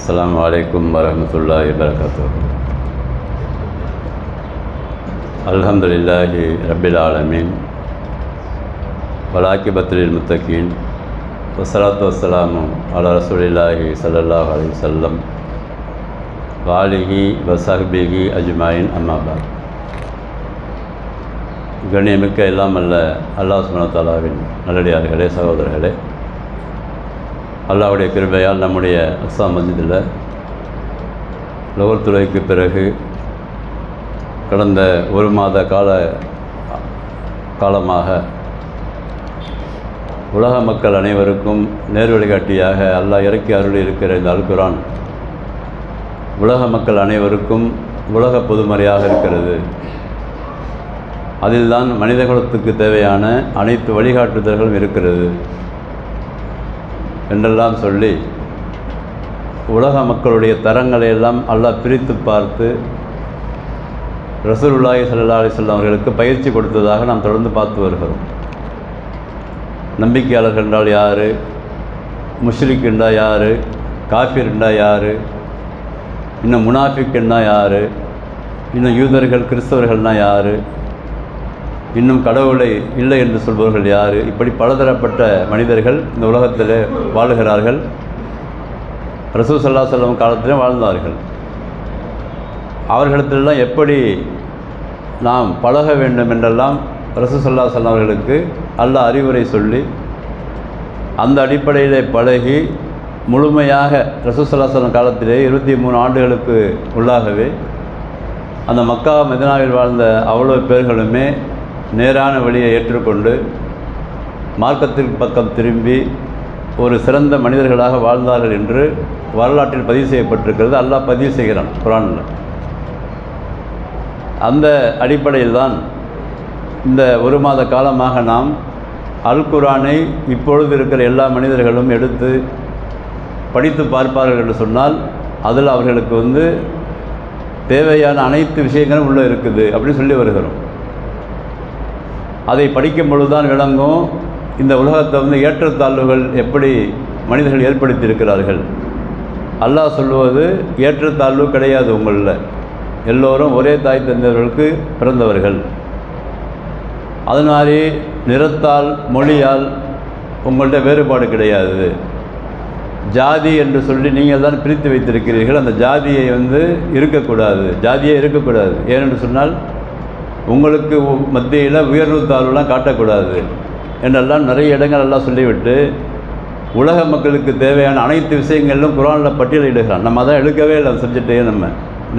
السلام عليكم ورحمة الله وبركاته. الحمد لله رب العالمين والعاقبة للمتقين والصلاة والسلام على رسول الله صلى الله عليه وسلم وآله وصحبه أجمعين أما بعد. கண்ணியமிக்க எல்லாம் அல்ல அல்லாஹ் சுப்ஹானஹு வ தஆலாவின் நல்லடியார்களே, சகோதரர்களே, அல்லாஹ்வுடைய கிருபையால் நம்முடைய அக்ஸா மஸ்ஜிதில் லோகர் தொழுகைக்கு பிறகு கடந்த ஒரு மாத காலமாக உலக மக்கள் அனைவருக்கும் நேர்வழிகாட்டியாக அல்லாஹ் இறக்கி அருளி இருக்கிற இந்த அல்குரான் உலக மக்கள் அனைவருக்கும் உலக பொதுமறையாக இருக்கிறது. அதில்தான் மனிதகுலத்துக்கு தேவையான அனைத்து வழிகாட்டுதல்களும் இருக்கிறது என்றெல்லாம் சொல்லி உலக மக்களுடைய தரங்களை எல்லாம் அல்லாஹ் பிரித்து பார்த்து ரசூலுல்லாஹி ஸல்லல்லாஹு அலைஹி வஸல்லம் அவர்களுக்கு பயிற்சி கொடுத்ததாக நாம் தொடர்ந்து பார்த்து வருகிறோம். நம்பிக்கையாளர்கள் என்றால் யார், முஷ்ரிக் என்றால் யார், காஃபிர் என்றால் யார், இன்னும் முனாஃபிக் என்றால் யார், இன்னும் யூதர்கள் கிறிஸ்தவர்கள்னால் யார், இன்னும் கடவுளை இல்லை என்று சொல்பவர்கள் யார், இப்படி பலதரப்பட்ட மனிதர்கள் இந்த உலகத்தில் வாழுகிறார்கள். ரசூல் ஸல்லல்லாஹு அலைஹி வஸல்லம் காலத்திலே வாழ்ந்தார்கள். அவர்களிடத்திலெல்லாம் எப்படி நாம் பழக வேண்டும் என்றெல்லாம் ரசூல் ஸல்லல்லாஹு அலைஹி வஸல்லம் அவர்களுக்கு அல்லாஹ் அறிவுரை சொல்லி அந்த அடிப்படையிலே பழகி முழுமையாக ரசூல் ஸல்லல்லாஹு அலைஹி வஸல்லம் காலத்திலே 23 ஆண்டுகளுக்கு உள்ளாகவே அந்த மக்கா மதீனாவில் வாழ்ந்த அவ்வளோ பேர்களுமே நேரான வழியை ஏற்றுக்கொண்டு மார்க்கத்திற்கு பக்கம் திரும்பி ஒரு சிறந்த மனிதர்களாக வாழ்ந்தார்கள் என்று வரலாற்றில் பதிவு செய்யப்பட்டிருக்கிறது. அல்லாஹ் பதிவு செய்கிறான் குர்ஆனில். அந்த அடிப்படையில் தான் இந்த ஒரு மாத காலமாக நாம் அல் குர்ஆனை இப்பொழுது இருக்கிற எல்லா மனிதர்களும் எடுத்து படித்து பார்ப்பார்கள் என்று சொன்னால் அதில் அவர்களுக்கு தேவையான அனைத்து விஷயங்களும் உள்ளே இருக்குது அப்படின்னு சொல்லி வருகிறோம். அதை படிக்கும் பொழுது தான் விளங்கும் இந்த உலகத்தை ஏற்றத்தாழ்வுகள் எப்படி மனிதர்கள் ஏற்படுத்தியிருக்கிறார்கள். அல்லாஹ் சொல்லுவது ஏற்றத்தாழ்வு கிடையாது, உங்களில் எல்லோரும் ஒரே தாய் தந்தையர்களுக்கு பிறந்தவர்கள். அது மாதிரி நிறத்தால் மொழியால் உங்கள்கிட்ட வேறுபாடு கிடையாது. ஜாதி என்று சொல்லி நீங்கள் தான் பிரித்து வைத்திருக்கிறீர்கள். அந்த ஜாதியை இருக்கக்கூடாது, ஜாதியே இருக்கக்கூடாது. ஏனென்று சொன்னால் உங்களுக்கு மத்தியில் உயர்வு தாழ்வுலாம் காட்டக்கூடாது என்றெல்லாம் நிறைய இடங்கள் எல்லாம் சொல்லிவிட்டு உலக மக்களுக்கு தேவையான அனைத்து விஷயங்களிலும் குர்ஆனில் பட்டியலிடுகிறான். நம்ம அதான் எடுக்கவே இல்லை அந்த சப்ஜெக்டே. நம்ம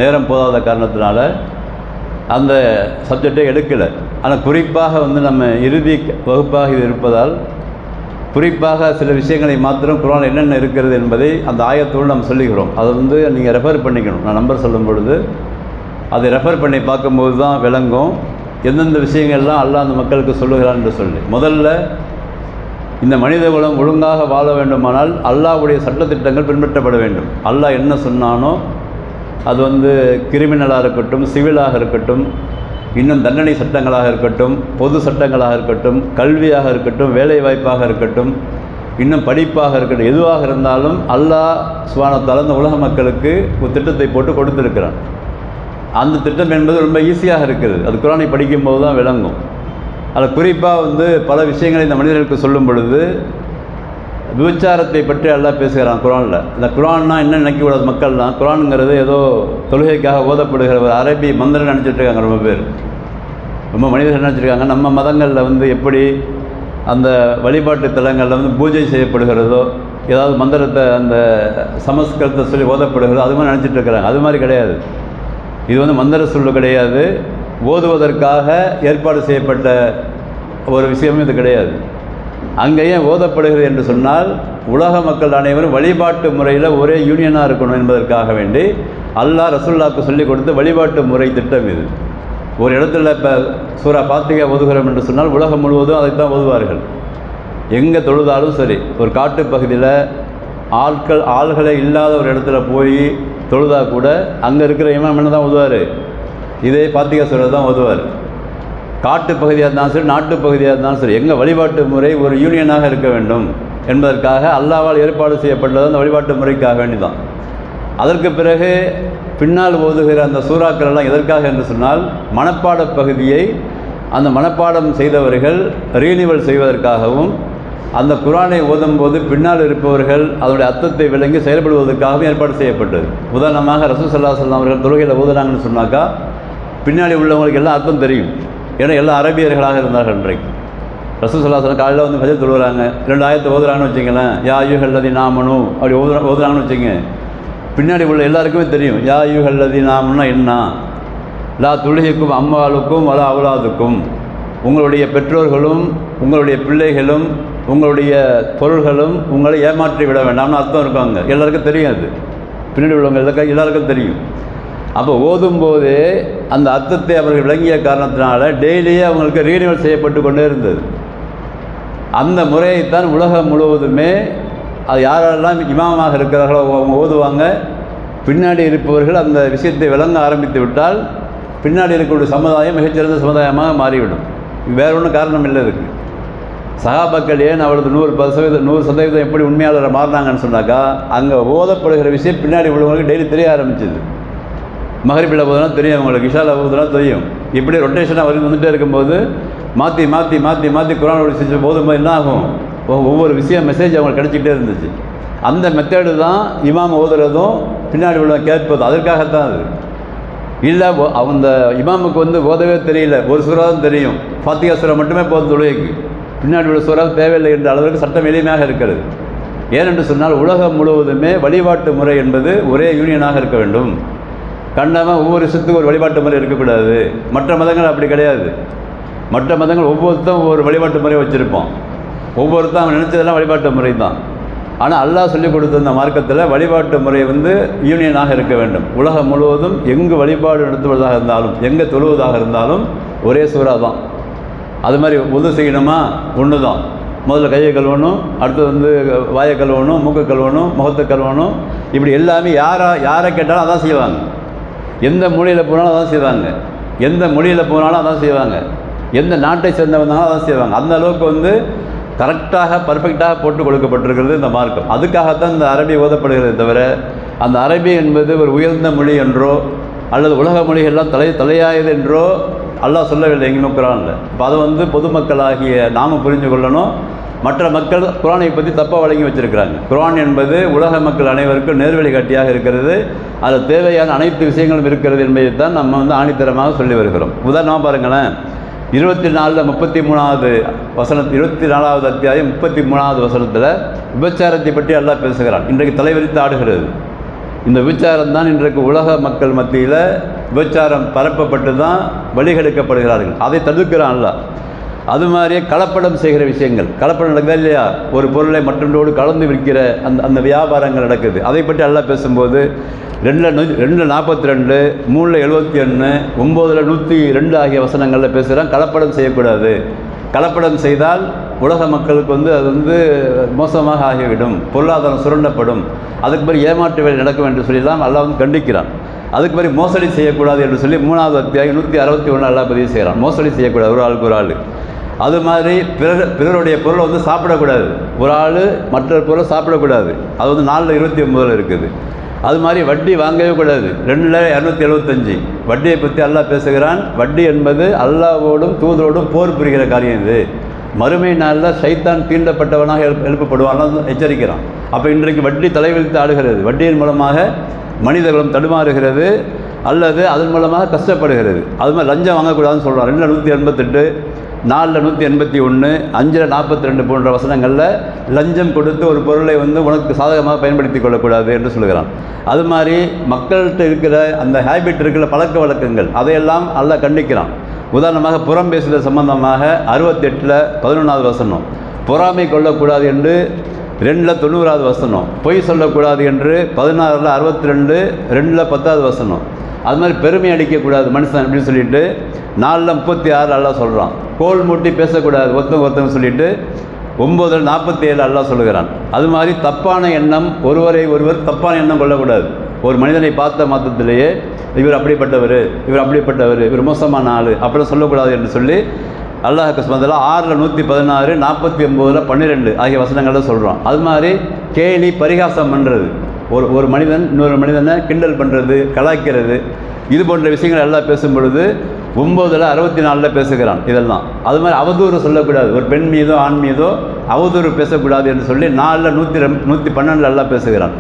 நேரம் போதாத காரணத்தினால அந்த சப்ஜெக்டை எடுக்கலை. ஆனால் குறிப்பாக நம்ம இறுதி வகுப்பாக இது இருப்பதால் குறிப்பாக சில விஷயங்களை மாத்திரம் குர்ஆனில் என்னென்ன இருக்கிறது என்பதை அந்த ஆயத்தோடு நம்ம சொல்லுகிறோம். அதை நீங்கள் ரெஃபர் பண்ணிக்கணும். நான் நம்பர் சொல்லும் பொழுது அதை ரெஃபர் பண்ணி பார்க்கும்போது தான் விளங்கும் எந்தெந்த விஷயங்கள்லாம் அல்லாஹ் அந்த மக்களுக்கு சொல்லுகிறான் என்று சொல்லி. முதல்ல இந்த மனித குலம் ஒழுங்காக வாழ வேண்டுமானால் அல்லாஹ்வுடைய சட்டத்திட்டங்கள் பின்பற்றப்பட வேண்டும். அல்லாஹ் என்ன சொன்னானோ அது கிரிமினலாக இருக்கட்டும், சிவிலாக இருக்கட்டும், இன்னும் தண்டனை சட்டங்களாக இருக்கட்டும், பொது சட்டங்களாக இருக்கட்டும், கல்வியாக இருக்கட்டும், வேலைவாய்ப்பாக இருக்கட்டும், இன்னும் படிப்பாக இருக்கட்டும், எதுவாக இருந்தாலும் அல்லாஹ் சுப்ஹானஹு வ தஆலா இந்த உலக மக்களுக்கு ஒரு திட்டத்தை போட்டு கொடுத்துருக்கிறான். அந்த திட்டம் என்பது ரொம்ப ஈஸியாக இருக்குது. அது குர்ஆனை படிக்கும்போது தான் விளங்கும். அதில் குறிப்பாக பல விஷயங்களை இந்த மனிதர்களுக்கு சொல்லும் பொழுது விபச்சாரத்தை பற்றி அல்லாஹ் பேசுகிறான் குர்ஆனில். இந்த குர்ஆன்னா என்ன நினைக்கக்கூடாது மக்கள்லாம், குர்ஆனுங்கிறது ஏதோ தொழுகைக்காக ஓதப்படுகிற ஒரு அரபி மந்திரம் நினச்சிட்டு இருக்காங்க. ரொம்ப பேர், ரொம்ப மனிதர்கள் நினச்சிருக்காங்க நம்ம மதங்களில் எப்படி அந்த வழிபாட்டு தலங்களில் பூஜை செய்யப்படுகிறதோ, ஏதாவது மந்திரத்தை அந்த சமஸ்கிருதத்தை சொல்லி ஓதப்படுகிறதோ அது மாதிரி நினச்சிட்டு இருக்கிறாங்க. அது மாதிரி கிடையாது. இது மந்திர சொல்லு கிடையாது, ஓதுவதற்காக ஏற்பாடு செய்யப்பட்ட ஒரு விஷயமும் இது கிடையாது. அங்கேயே ஓதப்படுகிறது என்று சொன்னால் உலக மக்கள் அனைவரும் வழிபாட்டு முறையில் ஒரே யூனியனாக இருக்கணும் என்பதற்காக வேண்டி அல்லாஹ் ரசூலுல்லாஹ்க்கு சொல்லிக் கொடுத்த வழிபாட்டு முறை திட்டம் இது. ஒரு இடத்துல இப்போ சூரா ஃபாத்திஹா ஓதுகிறோம் என்று சொன்னால் உலகம் முழுவதும் அதைத்தான் ஓதுவார்கள். எங்கே தொழுதாலும் சரி, ஒரு காட்டு பகுதியில் ஆள்களே இல்லாத ஒரு இடத்துல போய் தொழுதா கூட அங்கே இருக்கிற இமாம் என்ன தான் ஓதுவார், இதே ஃபாத்திஹா சூரா தான் ஓதுவார். காட்டு பகுதியாக இருந்தாலும் சரி, நாட்டு பகுதியாக இருந்தாலும் சரி, எங்கள் வழிபாட்டு முறை ஒரு யூனியனாக இருக்க வேண்டும் என்பதற்காக அல்லாஹ்வால் ஏற்பாடு செய்யப்பட்டது அந்த வழிபாட்டு முறைக்காக வேண்டி தான். அதற்கு பிறகு பின்னால் ஓதுகிற அந்த சூறாக்கள் எல்லாம் எதற்காக என்று சொன்னால் மனப்பாட பகுதியை அந்த மனப்பாடம் செய்தவர்கள் ரீனிவல் செய்வதற்காகவும் அந்த குர்ஆனை ஓதும்போது பின்னால் இருப்பவர்கள் அதனுடைய அர்த்தத்தை விளங்கி செயல்படுவதற்காகவும் ஏற்பாடு செய்யப்பட்டது. உதாரணமாக ரசூல் ஸல்லல்லாஹு அலைஹி வஸல்லம் அவர்கள் தொழுகையில் ஓதுனாங்கன்னு சொன்னாக்கா பின்னாடி உள்ளவங்களுக்கு எல்லாம் அர்த்தம் தெரியும். ஏன்னா எல்லாம் அரபியர்களாக இருந்தார்கள். இன்றைக்கு ரசூல் ஸல்லல்லாஹு அலைஹி வஸல்லம் காலையில் வந்து ஃபஜர் தொழுகிறாங்க, 2 ஆயத்தை ஓதுறாங்கன்னு வச்சுங்களேன், யா அய்யுஹல்லதீன ஆமனூ அப்படி ஓதுறாங்கன்னு வச்சுங்க, பின்னாடி உள்ள எல்லாருக்குமே தெரியும் யா அய்யுஹல்லதீன ஆமனூனா என்ன, லா துல்ஹிக்கும் அம்வாலுக்கும் வலா அவுலாதுக்கும், உங்களுடைய பெற்றோர்களும் உங்களுடைய பிள்ளைகளும் உங்களுடைய பொருள்களும் உங்களை ஏமாற்றி விட வேண்டாம்னு அர்த்தம் இருக்காங்க. எல்லாருக்கும் தெரியும், அது பின்னாடி உள்ளவங்க எல்லாருக்கும் தெரியும். அப்போ ஓதும்போது அந்த அர்த்தத்தை அவர்கள் விளங்கிய காரணத்தினால டெய்லியே அவங்களுக்கு ரீனிவல் செய்யப்பட்டு கொண்டே இருந்தது. அந்த முறையைத்தான் உலகம் முழுவதுமே அது யாரெல்லாம் இமாமாக இருக்கிறார்களோ அவங்க ஓதுவாங்க. பின்னாடி இருப்பவர்கள் அந்த விஷயத்தை விளங்க ஆரம்பித்து விட்டால் பின்னாடி இருக்கக்கூடிய சமுதாயம் மிகச்சிறந்த சமுதாயமாக மாறிவிடும். வேற ஒன்றும் காரணம் இல்லை. இதுக்கு சஹாபாக்கள் ஏன் அவரது 100% எப்படி உண்மையாளரை மாறினாங்கன்னு சொன்னாக்கா அங்கே ஓதப்படுகிற விஷயம் பின்னாடி உள்ளவங்களுக்கு டெய்லி தெரிய ஆரம்பிச்சிது. மகரிபில் போதுனா தெரியும், அவங்களுக்கு இஷாவில் போதுனா தெரியும். இப்படி ரொட்டேஷனாக வந்துகிட்டே இருக்கும்போது மாற்றி மாற்றி மாற்றி மாற்றி குர்ஆனோட விஷயம் போதும்போது என்ன ஆகும், ஒவ்வொரு விஷயம் மெசேஜ் அவங்களுக்கு கிடச்சிக்கிட்டே இருந்துச்சு. அந்த மெத்தேடு தான் இமாம் ஓதுறதும் பின்னாடி உள்ள கேட்பதும். அதற்காகத்தான் அது இல்லை. அந்த இமாமுக்கு வந்து ஓதவே தெரியல, ஒரு சூறா தான் தெரியும், ஃபாத்திஹா சூரா மட்டுமே போதும் தொழுகைக்கு, பின்னாடி உள்ள சூறா தேவையில்லை என்ற அளவுக்கு சட்டம் எளிமையாக இருக்கிறது. ஏனென்று சொன்னால் உலகம் முழுவதுமே வழிபாட்டு முறை என்பது ஒரே யூனியனாக இருக்க வேண்டும். கண்டமாக ஒவ்வொரு விஷயத்துக்கும் ஒரு வழிபாட்டு முறை இருக்கக்கூடாது. மற்ற மதங்கள் அப்படி கிடையாது. மற்ற மதங்கள் ஒவ்வொருத்தரும் ஒவ்வொரு வழிபாட்டு முறை வச்சுருப்போம். ஒவ்வொருத்தரும் அவன் நினச்சதெல்லாம் வழிபாட்டு முறை தான். ஆனால் அல்லாஹ் சொல்லிக் கொடுத்த இந்த மார்க்கத்தில் வழிபாட்டு முறை வந்து யூனியனாக இருக்க வேண்டும். உலகம் முழுவதும் எங்கு வழிபாடு நடத்துவதாக இருந்தாலும் எங்கே தொழுவதாக இருந்தாலும் ஒரே சூறா தான். அது மாதிரி உது செய்யணுமா ஒன்று தான். முதல்ல கையை கழுவணும், அடுத்து வந்து வாயை கழுவணும், மூக்கை கழுவணும், முகத்தை கழுவணும். இப்படி எல்லாமே யாரை கேட்டாலும் அதான் செய்வாங்க. எந்த மொழியில் போனாலும் அதான் செய்வாங்க, எந்த மொழியில் போனாலும் அதான் செய்வாங்க, எந்த நாட்டை சேர்ந்தவனாலும் அதான் செய்வாங்க. அந்த அளவுக்கு வந்து கரெக்டாக பர்ஃபெக்டாக போட்டு கொடுக்கப்பட்டிருக்கிறது இந்த மார்க்கம். அதுக்காகத்தான் இந்த அரபி ஓதப்படுகிறது. தவிர அந்த அரபி என்பது ஒரு உயர்ந்த மொழி என்றோ அல்லது உலக மொழிகள்லாம் தலையாயது என்றோ அல்லாஹ் சொல்லவில்லை எங்கேயும் குர்ஆனில். இப்போ அதை வந்து பொதுமக்களாகிய நாம் புரிஞ்சு கொள்ளணும். மற்ற மக்கள் குர்ஆனை பற்றி தப்பாக வழங்கி வச்சுருக்கிறாங்க. குர்ஆன் என்பது உலக மக்கள் அனைவருக்கும் நேர்வழி காட்டியாக இருக்கிறது. அதில் தேவையான அனைத்து விஷயங்களும் இருக்கிறது என்பதை தான் நம்ம வந்து ஆணித்தரமாக சொல்லி வருகிறோம். உதாரணமாக பாருங்களேன், 24வது வசனம் 24வது அத்தியாயம் 33வது வசனத்தில் விபச்சாரத்தை பற்றி அல்லாஹ் பேசுகிறான். இன்றைக்கு தலைவிரித்து ஆடுகிறது இந்த விபச்சாரம் தான். இன்றைக்கு உலக மக்கள் மத்தியில் விபச்சாரம் பரப்பப்பட்டு தான் வழிகெடுக்கப்படுகிறார்கள். அதை தடுக்கிறான் அல்லாஹ். அது மாதிரியே கலப்படம் செய்கிற விஷயங்கள், கலப்படம் நடக்குதா இல்லையா, ஒரு பொருளை மற்றொன்றோடு கலந்து விற்கிற அந்த வியாபாரங்கள் நடக்குது. அதை பற்றி அல்லாஹ் பேசும்போது 2:42, 3:71, 9:102 ஆகிய வசனங்களில் பேசுகிறான். கலப்படம் செய்யக்கூடாது. கலப்படம் செய்தால் உலக மக்களுக்கு வந்து அது வந்து மோசமாக ஆகிவிடும், பொருளாதாரம் சுரண்டப்படும், அதுக்கு பிறகு ஏமாற்று வேலை நடக்கும் என்று சொல்லி தான் அல்லாஹ் வந்து கண்டிக்கிறான். அதுக்கு பிறகு மோசடி செய்யக்கூடாது என்று சொல்லி 3வது அத்தியாயம் 161 அல்லாஹ் பதிவு செய்கிறான். மோசடி செய்யக்கூடாது ஒரு ஆளுக்கு ஒரு ஆள். அது மாதிரி பிறருடைய பொருளை வந்து சாப்பிடக்கூடாது. ஒரு ஆள் மற்றொரு பொருளை சாப்பிடக்கூடாது. அது வந்து 4:29 இருக்குது. அது மாதிரி வட்டி வாங்கவே கூடாது. 2:275 வட்டியை பற்றி அல்லாஹ் பேசுகிறான். வட்டி என்பது அல்லாஹ்வோடும் தூதரோடும் போர் புரிகிற காரியம். இது மறுமை நாளில் சைத்தான் தீண்டப்பட்டவனாக எழுப்பப்படுவான் எச்சரிக்கிறான். அப்போ இன்றைக்கு வட்டி தலைவிரித்து ஆடுகிறது. வட்டியின் மூலமாக மனிதர்களும் தடுமாறுகிறது அல்லது அதன் மூலமாக கஷ்டப்படுகிறது. அது மாதிரி லஞ்சம் வாங்கக்கூடாதுன்னு சொல்கிறான். 2:188, 4:181, 5:42 போன்ற வசனங்களில் லஞ்சம் கொடுத்து ஒரு பொருளை வந்து உனக்கு சாதகமாக பயன்படுத்தி கொள்ளக்கூடாது என்று சொல்கிறான். அது மாதிரி மக்கள்கிட்ட இருக்கிற அந்த ஹேபிட் இருக்கிற பழக்க வழக்கங்கள் அதையெல்லாம் அல்லாஹ் கண்டிக்கிறான். உதாரணமாக புறம் பேசுகிற சம்பந்தமாக 68 11வது வசனம், பொறாமை கொள்ளக்கூடாது என்று 2:90வது வசனம், பொய் சொல்லக்கூடாது என்று 16:62, 2:10வது வசனம். அது மாதிரி பெருமை அடிக்கக்கூடாது மனுஷன் அப்படின்னு சொல்லிட்டு 4:36 அல்லாஹ் சொல்கிறான். கோல் மூட்டி பேசக்கூடாது ஒருத்தவங்க சொல்லிட்டு 9:47 அல்லாஹ் சொல்லுகிறான். அது மாதிரி தப்பான எண்ணம், ஒருவரை ஒருவர் தப்பான எண்ணம் கொள்ளக்கூடாது. ஒரு மனிதனை பார்த்த மாத்திரத்திலேயே இவர் அப்படிப்பட்டவர், இவர் மோசமான ஆள் அப்படிலாம் சொல்லக்கூடாது என்று சொல்லி அல்லாஹ்க்கு சுமந்தலாம் 6:116, 49:12 ஆகிய வசனங்களில் சொல்கிறோம். அது மாதிரி கேலி பரிகாசம் பண்ணுறது, ஒரு மனிதன் இன்னொரு மனிதனை கிண்டல் பண்ணுறது, கலாய்க்கிறது, இது போன்ற விஷயங்கள் எல்லாம் பேசும் பொழுது 9-64 பேசுகிறான். இதெல்லாம் அது மாதிரி அவதூறு சொல்லக்கூடாது. ஒரு பெண் மீதோ ஆண் மீதோ அவதூறு பேசக்கூடாது என்று சொல்லி 4-112 எல்லாம் பேசுகிறான்.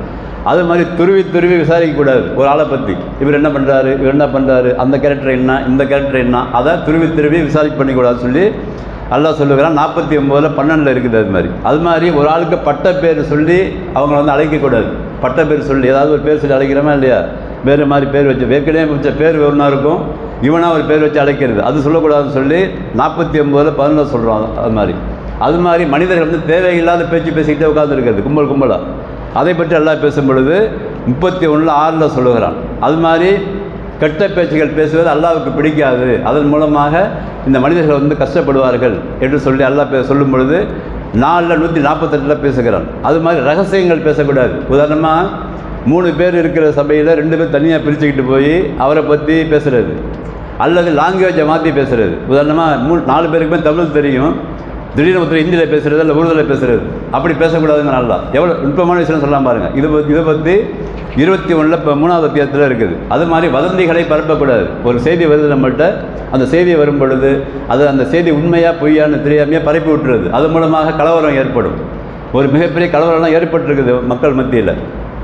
அது மாதிரி துருவி விசாரிக்கக்கூடாது ஒரு ஆளை பற்றி. இவர் என்ன பண்ணுறாரு, அந்த கேரக்டர் என்ன, இந்த கேரக்டர் என்ன, அதை துருவி விசாரிக்க பண்ணிக்கூடாதுன்னு சொல்லி அல்லாஹ் சொல்லுகிறான். 49-12 இருக்குது. அது மாதிரி ஒரு ஆளுக்கு பட்ட பேர் சொல்லி அவங்கள வந்து அழைக்கக்கூடாது. பட்ட பேர் சொல்லி ஏதாவது ஒரு பேர் சொல்லி அழைக்கிறோமா இல்லையா, வேறு மாதிரி பேர் வச்சு ஏற்கனவே வச்ச பேர் ஒன்றா இருக்கும், இவனாக ஒரு பேர் வச்சு அழைக்கிறது, அது சொல்லக்கூடாதுன்னு சொல்லி 49-11 சொல்கிறோம். அது மாதிரி மனிதர்கள் வந்து தேவையில்லாத பேச்சு பேசிக்கிட்டே உட்காந்துருக்கிறது கும்பலாக. அதை பற்றி எல்லாம் பேசும் பொழுது 31-6 சொல்லுகிறான். அது மாதிரி கெட்ட பேச்சுகள் பேசுவது அல்லாஹ்வுக்கு பிடிக்காது, அதன் மூலமாக இந்த மனிதர்கள் வந்து கஷ்டப்படுவார்கள் என்று சொல்லி அல்லாஹ் சொல்லும் பொழுது 4-148 பேசுகிறான். அது மாதிரி ரகசியங்கள் பேசக்கூடாது. உதாரணமாக 3 பேர் இருக்கிற சபையில் 2 பேர் தனியாக பிரிச்சுக்கிட்டு போய் அவரை பற்றி பேசுகிறது, அல்லது லாங்குவேஜை மாற்றி பேசுகிறது. உதாரணமாக 4 பேருக்குமே தமிழ் தெரியும், திடீர்னு ஒருத்தர் ஹிந்தியில் பேசுகிறது இல்லை உருதுவில் பேசுகிறது, அப்படி பேசக்கூடாதுங்க. நல்லா எவ்வளோ நுட்பமான விஷயம் சொல்லலாம் பாருங்கள். இதை பற்றி 21 இப்போ 3வது அத்தியாயத்தில் இருக்குது. அது மாதிரி வதந்திகளை பரப்பக்கூடாது. ஒரு செய்தி வருது நம்மள்கிட்ட, அந்த செய்தி வரும் பொழுது அந்த செய்தி உண்மையாக பொய்யான்னு தெரியாமையாக பரப்பி விட்டுறது, அது மூலமாக கலவரம் ஏற்படும். ஒரு மிகப்பெரிய கலவரம்லாம் ஏற்பட்டிருக்குது மக்கள் மத்தியில்.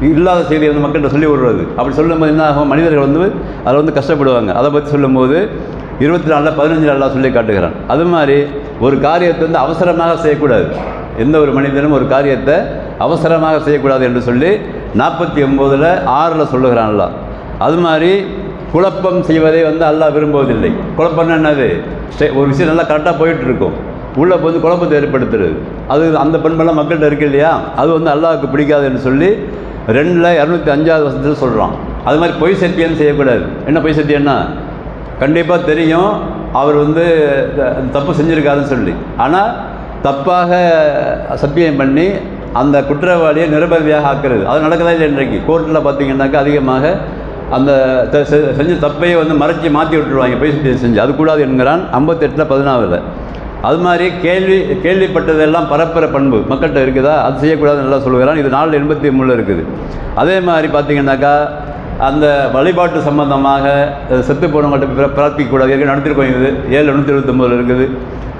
இல்லாத செய்தியை வந்து மக்கள்கிட்ட சொல்லி விடுறது. அப்படி சொல்லும்போது என்ன ஆகும், மனிதர்கள் வந்து அதில் வந்து கஷ்டப்படுவாங்க. அதை பற்றி சொல்லும்போது 24-15 சொல்லி காட்டுகிறான். அது மாதிரி ஒரு காரியத்தை வந்து அவசரமாக செய்யக்கூடாது. எந்த ஒரு மனிதனும் ஒரு காரியத்தை அவசரமாக செய்யக்கூடாது என்று சொல்லி 49-6 சொல்லுகிறான் அல்லாஹ். அது மாதிரி குழப்பம் செய்வதை வந்து அல்லாஹ் விரும்புவதில்லை. குழப்பம்னா என்னது, ஒரு விஷயம் நல்லா கரெக்டாக போயிட்டு இருக்கும், உள்ளே வந்து குழப்பத்தை ஏற்படுத்துறது, அது அந்த பண்பெல்லாம் மக்கள்கிட்ட இருக்கு இல்லையா, அது வந்து அல்லாஹ்வுக்கு பிடிக்காது என்று சொல்லி 2-205 சொல்கிறான். அது மாதிரி பொய் சத்தியம் செய்யக்கூடாது. என்ன பொய் சத்தியம்னா, கண்டிப்பாக தெரியும் அவர் வந்து தப்பு செஞ்சுருக்காருன்னு சொல்லி, ஆனால் தப்பாக சத்தியம் பண்ணி அந்த குற்றவாளியை நிரபராதியாக ஆக்குறது, அது நடக்கதா இல்லை. இன்றைக்கு கோர்ட்டில் பார்த்தீங்கன்னாக்கா அதிகமாக அந்த செஞ்ச தப்பையே வந்து மாற்றி விட்டுருவாங்க பொய் சத்தியம் செஞ்சு. அது கூடாது என்கிறான் 58-14. அது மாதிரி கேள்விப்பட்டதெல்லாம் பரப்புகிற பண்பு மக்கள்கிட்ட இருக்குதா, அது செய்யக்கூடாதுன்னு நல்லா சொல்லுகிறான். இது 4-83 இருக்குது. அதே மாதிரி பார்த்தீங்கன்னாக்கா அந்த வழிபாட்டு சம்பந்தமாக செத்து போனவங்கள்ட்ட பிரார்த்திக்கக்கூடாது, ஏற்கனவே நடத்திருக்கோம். இது 7-129 இருக்குது.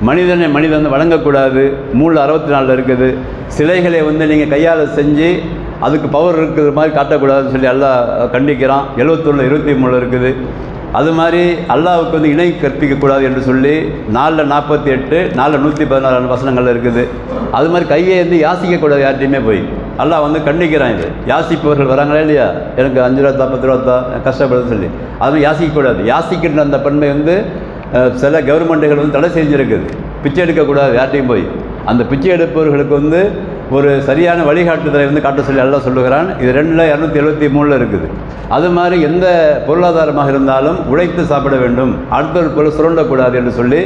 மனிதன் வழங்கக்கூடாது, 3-64 இருக்குது. சிலைகளை வந்து நீங்கள் கையால் செஞ்சு அதுக்கு பவர் இருக்கிற மாதிரி காட்டக்கூடாதுன்னு சொல்லி அல்லாஹ் கண்டிக்கிறான். 71-23 இருக்குது. அது மாதிரி அல்லாஹ்வுக்கு வந்து இணை கற்பிக்கக்கூடாது என்று சொல்லி 4-48, 4-114 வசனங்கள் இருக்குது. அது மாதிரி கையை வந்து யாசிக்கக்கூடாது யார்ட்டையுமே போய், அல்லாஹ் வந்து கண்டிக்கிறான். இது யாசிப்பவர்கள் வராங்களா இல்லையா, எனக்கு 5 ரூபா 10 ரூபா கஷ்டப்படுதுன்னு சொல்லி, அது மாதிரி யாசிக்கக்கூடாது. யாசிக்கின்ற அந்த பண்பை வந்து சில கவர்மெண்ட்டுகள் வந்து தடை செஞ்சுருக்குது. பிச்சை எடுக்கக்கூடாது யார்ட்டையும் போய். அந்த பிச்சை எடுப்பவர்களுக்கு வந்து ஒரு சரியான வழிகாட்டுதலை வந்து காட்ட சொல்லி அல்லாஹ் சொல்லுகிறான். இது 2-273 இருக்குது. அது மாதிரி எந்த பொருளாதாரமாக இருந்தாலும் உழைத்து சாப்பிட வேண்டும், அடுத்த ஒரு பொருள் சுரண்டக்கூடாது என்று சொல்லி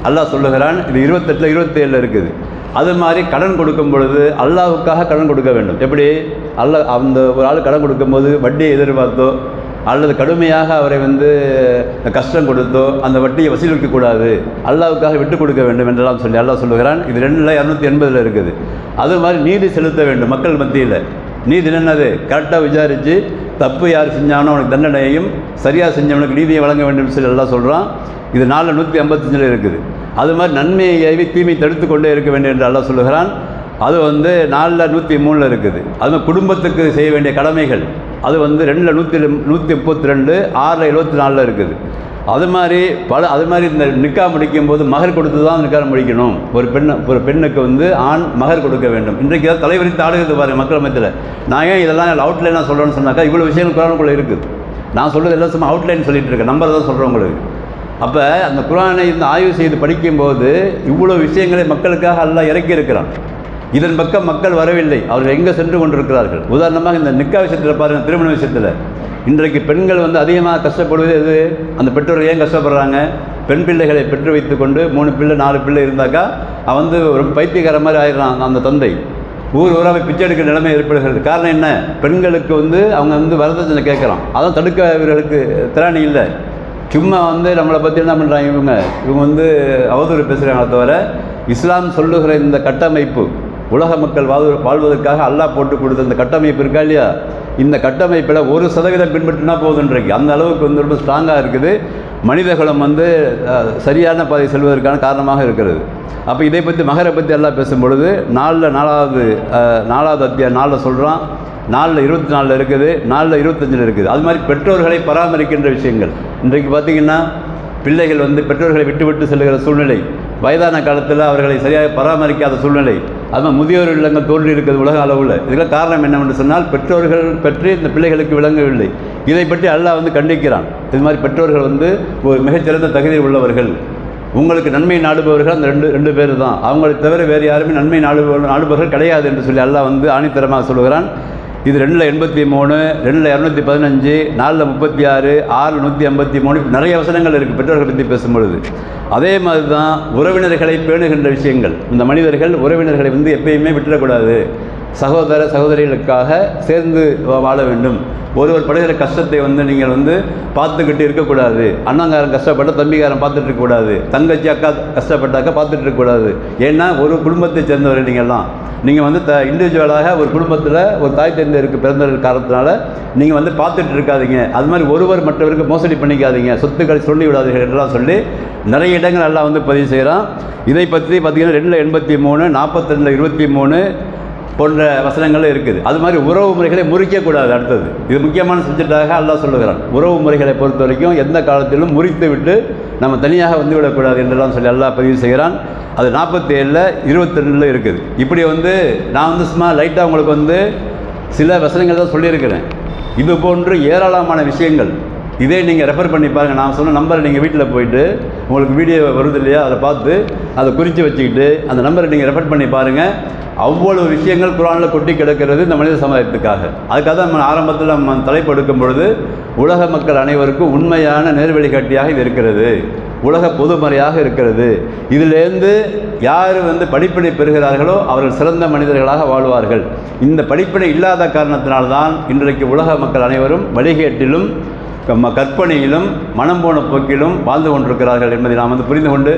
அல்லாஹ் சொல்லுகிறான். இது 28-27 இருக்குது. அது மாதிரி கடன் கொடுக்கும் பொழுது அல்லாஹ்வுக்காக கடன் கொடுக்க வேண்டும். எப்படி அல்லாஹ் அந்த ஒரு ஆள் கடன் கொடுக்கும்போது வட்டியை எதிர்பார்த்தோ அல்லது கடுமையாக அவரை வந்து கஷ்டம் கொடுத்தோ அந்த வட்டியை வசூலிக்கக்கூடாது, அல்லாஹ்வுக்காக விட்டு கொடுக்க வேண்டும் என்றெல்லாம் சொல்லி அல்லாஹ் சொல்லுகிறான். இது 2-280 இருக்குது. அது மாதிரி நீதி செலுத்த வேண்டும் மக்கள் மத்தியில். நீதி என்னது, கரெக்டாக விசாரித்து தப்பு யார் செஞ்சானோ அவனுக்கு தண்டனையையும், சரியாக செஞ்சவனுக்கு நீதியை வழங்க வேண்டும் சொல்லி எல்லாம் சொல்கிறான். இது 4-155 இருக்குது. அது மாதிரி நன்மையை ஏவி தீமை தடுத்து கொண்டே இருக்க வேண்டும் என்று அல்லாஹ் சொல்லுகிறான். அது வந்து 4-103 இருக்குது. அது மாதிரி குடும்பத்துக்கு செய்ய வேண்டிய கடமைகள், அது வந்து 2-132, 6-74 இருக்குது. அது மாதிரி அது மாதிரி இந்த நிக்கா முடிக்கும் போது மகர் கொடுத்து தான் நிக்கா முடிக்கணும். ஒரு பெண்ணுக்கு வந்து ஆண் மகர் கொடுக்க வேண்டும். இன்றைக்கு ஏதாவது தலைவரித்து ஆடுகிறது பாருங்கள் மக்கள் மத்தியில். நான் ஏன் இதெல்லாம் அவுட்லைனாக சொல்கிறேன்னு சொன்னாக்கா, இவ்வளோ விஷயங்கள் குரானுக்குள்ளே இருக்குது. நான் சொல்கிறது எல்லாம் சும்மா அவுட்லைன் சொல்லிகிட்டு இருக்கேன், நம்பர் தான் சொல்கிறேன் உங்களுக்கு. அப்போ அந்த குரானை இந்த ஆய்வு செய்து படிக்கும்போது இவ்வளோ விஷயங்களை மக்களுக்காக அல்லாஹ் இறக்கி இருக்கிறான். இதன் பக்கம் மக்கள் வரவில்லை, அவர்கள் எங்கே சென்று கொண்டிருக்கிறார்கள். உதாரணமாக இந்த நிக்கா விஷயத்தில் பாருங்கள், திருமண விஷயத்தில் இன்றைக்கு பெண்கள் வந்து அதிகமாக கஷ்டப்படுவது எது, அந்த பெற்றோர்கள் ஏன் கஷ்டப்படுறாங்க, பெண் பிள்ளைகளை பெற்று வைத்து கொண்டு 3 பிள்ளை 4 பிள்ளை இருந்தாக்கா அவன் வந்து ரொம்ப பைத்தியக்கார மாதிரி ஆயிடுறான். அந்த தந்தை ஊராக பிச்சை எடுக்கிற நிலைமை ஏற்படுகிறது. காரணம் என்ன, பெண்களுக்கு வந்து அவங்க வந்து வரதட்சணை கேட்குறான். அதான் தடுக்க இவர்களுக்கு திராணி இல்லை. சும்மா வந்து நம்மளை பற்றி என்ன பண்ணுறாங்க, இவங்க வந்து அவதூறு பேசுகிறாங்களே தவிர இஸ்லாம் சொல்லுகிற இந்த கட்டமைப்பு, உலக மக்கள் வாழ்வதற்காக அல்லாஹ் போட்டு கொடுத்த இந்த கட்டமைப்பு இருக்கா இல்லையா, இந்த கட்டமைப்பில் 1% பின்பற்றினா போதுன்றைக்கு அந்த அளவுக்கு வந்து ரொம்ப ஸ்ட்ராங்காக இருக்குது. மனிதகுலம் வந்து சரியான பாதை செல்வதற்கான காரணமாக இருக்கிறது. அப்போ இதை பற்றி மகரை பற்றி எல்லாம் பேசும்பொழுது 4வது அத்தியாயம் 4 சொல்கிறான், 4:24 இருக்குது, 4:25 இருக்குது. அது மாதிரி பெற்றோர்களை பராமரிக்கின்ற விஷயங்கள். இன்றைக்கு பார்த்திங்கன்னா பிள்ளைகள் வந்து பெற்றோர்களை விட்டு செல்லுகிற சூழ்நிலை, வயதான காலத்தில் அவர்களை சரியாக பராமரிக்காத சூழ்நிலை, அதுமாதிரி முதியோர் இல்லங்கள் தோன்றி இருக்கிறது உலக அளவில். இதுக்கு காரணம் என்னவென்று சொன்னால் பெற்றோர்கள் பற்றி இந்த பிள்ளைகளுக்கு விளங்கவில்லை. இதை பற்றி அல்லாஹ் வந்து கண்டிக்கிறான். இது மாதிரி பெற்றோர்கள் வந்து ஒரு மிகச்சிறந்த தகுதி உள்ளவர்கள், உங்களுக்கு நன்மை நாடுபவர்கள் அந்த ரெண்டு பேர் தான், அவங்களை தவிர வேறு யாருமே நன்மை நாடுபவர்கள் கிடையாது என்று சொல்லி அல்லாஹ் வந்து ஆணித்தரமாக சொல்லுகிறான். இது 2:83, 2:215, 4:36, 6:153 நிறைய வசனங்கள் இருக்குது பெற்றோர்கள் பற்றி பேசும்பொழுது. அதே மாதிரி தான் உறவினர்களை பேணுகின்ற விஷயங்கள். இந்த மனிதர்கள் உறவினர்களை வந்து எப்பயுமே விட்டுறக்கூடாது. சகோதர சகோதரிகளுக்காக சேர்ந்து வாழ வேண்டும். ஒருவர் படுகிற கஷ்டத்தை வந்து நீங்கள் வந்து பார்த்துக்கிட்டு இருக்கக்கூடாது. அண்ணங்காரன் கஷ்டப்பட்ட தம்பிக்காரன் பார்த்துட்டு இருக்கக்கூடாது. தங்கச்சி அக்கா கஷ்டப்பட்டாக்கா பார்த்துட்டு இருக்கக்கூடாது. ஏன்னா ஒரு குடும்பத்தை சேர்ந்தவர்கள் நீங்கள் வந்து இண்டிவிஜுவலாக ஒரு குடும்பத்தில் ஒரு தாய் தந்தையருக்கு பிறந்த காரணத்தினால நீங்கள் வந்து பார்த்துட்டு இருக்காதீங்க. அது மாதிரி ஒருவர் மற்றவருக்கு மோசடி பண்ணிக்காதீங்க, சொத்துக்களை சொல்லி விடாதீர்கள் என்றெல்லாம் சொல்லி நிறைய இடங்கள் எல்லாம் வந்து பதிவு செய்கிறான். இதை பற்றி பார்த்திங்கன்னா 2:83, 42:23 போன்ற வசனங்கள் இருக்குது. அது மாதிரி உறவு முறைகளை முறிக்கக்கூடாது. அடுத்தது இது முக்கியமான சப்ஜெக்டாக அல்லாஹ் சொல்லுகிறான். உறவு முறைகளை பொறுத்த வரைக்கும் எந்த காலத்திலும் முறித்து விட்டு நம்ம தனியாக வந்து விடக்கூடாது என்றெல்லாம் சொல்லி அல்லாஹ் பதிவு செய்கிறான். அது 47:22 இருக்குது. இப்படி வந்து நான் வந்து சும்மா லைட்டாக உங்களுக்கு வந்து சில வசனங்கள் தான் சொல்லியிருக்கிறேன். இது போன்று ஏராளமான விஷயங்கள். இதே நீங்கள் ரெஃபர் பண்ணி பாருங்கள். நான் சொன்ன நம்பரை நீங்கள் வீட்டில் போயிட்டு உங்களுக்கு வீடியோ வருது இல்லையா, அதை பார்த்து அதை குறித்து வச்சுக்கிட்டு அந்த நம்பரை நீங்கள் ரெஃபர் பண்ணி பாருங்கள். அவ்வளவு விஷயங்கள் குர்ஆனில் கொட்டி கிடக்கிறது இந்த மனித சமுதாயத்துக்காக. அதுக்காக தான் நம்ம ஆரம்பத்தில் நம்ம தலைப்பு எடுக்கும் பொழுது உலக மக்கள் அனைவருக்கும் உண்மையான நேர்வழி காட்டியாக இது இருக்கிறது, உலக பொதுமறையாக இருக்கிறது. இதிலேருந்து யார் வந்து படிப்பினை பெறுகிறார்களோ அவர்கள் சிறந்த மனிதர்களாக வாழ்வார்கள். இந்த படிப்பினை இல்லாத காரணத்தினால்தான் இன்றைக்கு உலக மக்கள் அனைவரும் வழிகேட்டிலும் கற்பனையிலும் மனம் போன போக்கிலும் வாழ்ந்து கொண்டிருக்கிறார்கள் என்பதை நாம் வந்து புரிந்து கொண்டு,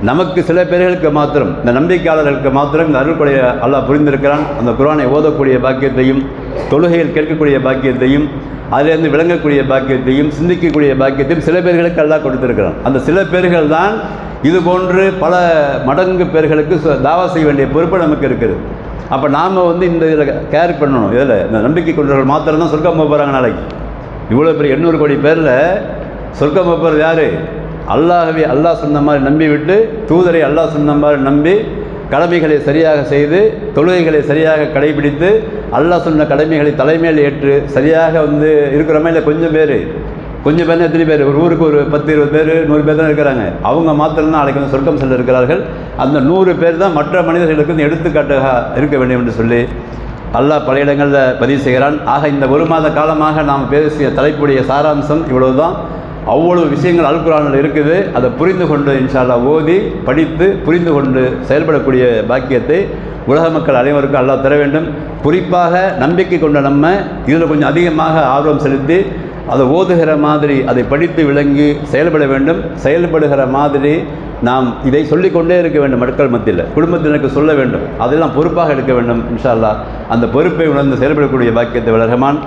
நமக்கு சில பேர்களுக்கு மாத்திரம், இந்த நம்பிக்கையாளர்களுக்கு மாத்திரம் இந்த அருள்கொடைய அல்லாஹ் புரிந்திருக்கிறான். அந்த குர்ஆனை ஓதக்கூடிய பாக்கியத்தையும், தொழுகையில் கேட்கக்கூடிய பாக்கியத்தையும், அதிலிருந்து விளங்கக்கூடிய பாக்கியத்தையும், சிந்திக்கக்கூடிய பாக்கியத்தையும் சில பேர்களுக்கு அல்லாஹ் கொடுத்திருக்கிறான். அந்த சில பேர்கள் தான் இது போன்று பல மடங்கு பேர்களுக்கு தாவா செய்ய வேண்டிய பொறுப்பு நமக்கு இருக்குது. அப்போ நாம் வந்து இந்த இதில் கேர் பண்ணணும். இதில் இந்த நம்பிக்கை கொண்டவர்கள் மாத்திரம் தான் சொர்க்கம் போகிறாங்க. நாளைக்கு இவ்வளோ பெரிய 800 கோடி பேரில் சொர்க்கம் போகிறது யார்? அல்லாஹ்வே அல்லாஹ் சொன்ன மாதிரி நம்பி விட்டு, தூதரை அல்லாஹ் சொன்ன மாதிரி நம்பி, கடமைகளை சரியாக செய்து, தொழுகைகளை சரியாக கடைபிடித்து, அல்லாஹ் சொன்ன கடமைகளை தலைமையில் ஏற்று சரியாக வந்து இருக்கிறோமா? இல்லை கொஞ்சம் பேர் எத்தனை பேர்? ஒரு ஊருக்கு ஒரு 10-20 பேர் 100 பேர் தான் இருக்கிறாங்க. அவங்க மாத்திரம் தான் நாளைக்கு வந்து சொர்க்கம் செல்ல இருக்கிறார்கள். அந்த 100 பேர் தான் மற்ற மனிதர்களுக்கு வந்து எடுத்துக்காட்டாக இருக்க வேண்டும் என்று சொல்லி அல்லாஹ் பல இடங்களில் பதிவு செய்கிறான். ஆக இந்த 1 மாத காலமாக நாம் பேசிய தலைப்புடைய சாராம்சம் இவ்வளவு தான். அவ்வளவு விஷயங்கள் அல் குர்ஆனில் இருக்குது. அதை புரிந்து கொண்டு இன்ஷா அல்லாஹ் ஓதி படித்து புரிந்து கொண்டு செயல்படக்கூடிய பாக்கியத்தை உலக மக்கள் அனைவருக்கும் அல்லாஹ் தர வேண்டும். குறிப்பாக நம்பிக்கை கொண்ட நம்ம இதில் கொஞ்சம் அதிகமாக ஆர்வம் செலுத்தி அதை ஓதுகிற மாதிரி, அதை படித்து விளங்கி செயல்பட வேண்டும். செயல்படுகிற மாதிரி நாம் இதை சொல்லிக்கொண்டே இருக்க வேண்டும். மக்கள் மத்தியில், குடும்பத்தினருக்கு சொல்ல வேண்டும். அதெல்லாம் பொறுப்பாக எடுக்க வேண்டும். இன்ஷா அல்லாஹ் அந்த பொறுப்பை உணர்ந்து செயல்படக்கூடிய பாக்கியத்தை வளர்கமான்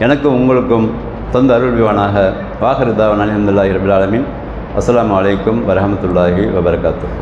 எனக்கும் உங்களுக்கும் தந்து அருள்வானாக. வாஹிரு தாவானா அல்ஹம்துலில்லாஹி ரப்பில் ஆலமீன். அஸ்ஸலாமு அலைக்கும் வரஹ்மத்துல்லாஹி வபரகாத்துஹு.